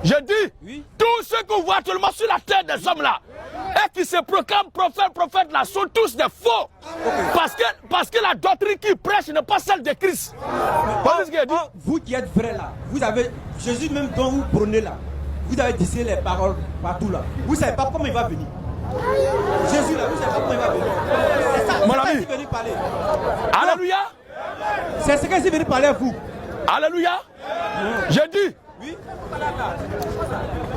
Je dis, oui. Tous ceux qu'on voit actuellement sur la terre des hommes là, et qui se proclament prophètes là, sont tous des faux. Okay. Parce que la doctrine qu'ils prêchent n'est pas celle de Christ. Vous qui êtes vrais là, vous avez, Jésus même dont vous prenez là, vous avez dit les paroles partout là. Vous ne savez pas comment il va venir. Jésus là, vous ne savez pas comment il va venir. C'est ça, mon ami. C'est venu parler. Alléluia. C'est ce que c'est venu parler à vous. Alléluia. J'ai dit. Oui.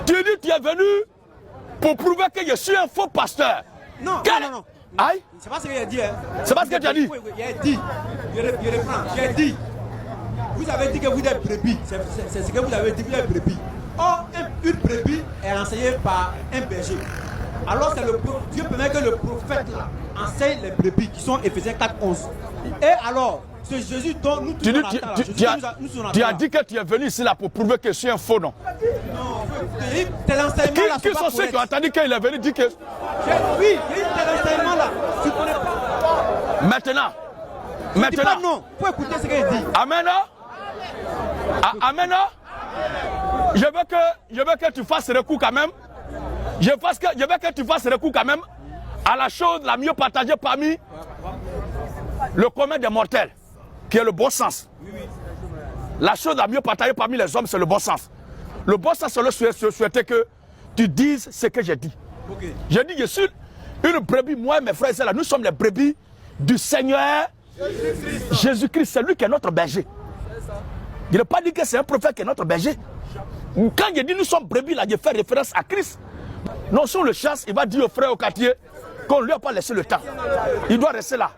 Tu dis tu es venu pour prouver que je suis un faux pasteur. Non, non. Aïe. C'est pas ce qu'il a dit. Hein. C'est pas ce que tu as dit. Il a dit. Je reprends. J'ai dit. Vous avez dit que vous êtes brebis. C'est ce que vous avez dit, vous êtes brebis. Or, une brebis est enseignée par un berger. Alors, Dieu permet que le prophète là enseigne les brebis qui sont Éphésiens 4:11. Et alors, c'est Jésus dont nous tous tu as dit que tu es venu ici là pour prouver que je suis un faux, non? Non, c'est l'enseignement là. Qui sont ceux qui ont entendu qu'il est venu dire que... Oui, c'est l'enseignement là. Tu ne connais pas. Maintenant. Non, il faut écouter ce qu'il dit. Amen. Amen. Je veux que tu fasses recours quand même. Je veux que tu fasses recours quand même à la chose la mieux partagée parmi le commun des mortels, qui est le bon sens. La chose la mieux partagée parmi les hommes, c'est le bon sens. Le bon sens, c'est le souhaiter que tu dises ce que j'ai dit. Okay. J'ai dit, je suis une brebis, moi et mes frères et sœurs, nous sommes les brebis du Seigneur Jésus-Christ. C'est lui qui est notre berger. Il n'a pas dit que c'est un prophète qui est notre berger. Quand il dit nous sommes brebis, là, je fais référence à Christ. Non, si on le chasse, il va dire au frère au quartier qu'on ne lui a pas laissé le temps. Il doit rester là.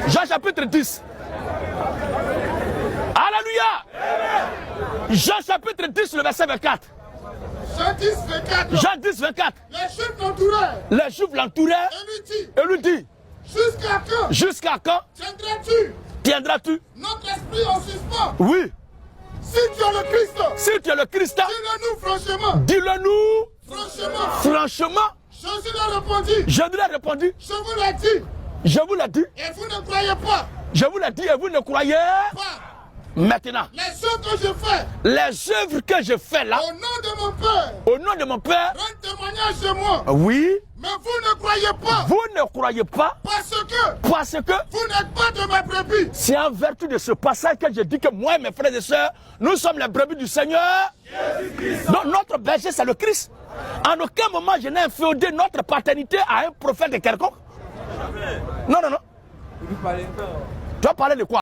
Jean chapitre 10. Alléluia. Jean chapitre 10, le verset 24. Jean 10, 24. Les Juifs l'entouraient. Et lui dit. Jusqu'à quand tiendras-tu notre esprit en suspens? Oui. Si tu es le Christ. Si tu es le Christ. Dis-le-nous franchement. Dis-le-nous franchement. Jésus lui a répondu. Je vous l'ai dit. Je vous l'ai dit. Et vous ne croyez pas. Je vous l'ai dit et vous ne croyez pas. Maintenant. Les œuvres que je fais. Les œuvres que je fais là. Au nom de mon Père. Au nom de mon Père. Rends témoignage de moi. Oui. Mais vous ne croyez pas. Vous ne croyez pas. Parce que vous n'êtes pas de ma brebis. C'est en vertu de ce passage que je dis que moi et mes frères et sœurs, nous sommes les brebis du Seigneur. Donc notre berger, c'est le Christ. En aucun moment, je n'ai inféodé notre paternité à un prophète de quelconque. Non. Tu vas parler de quoi?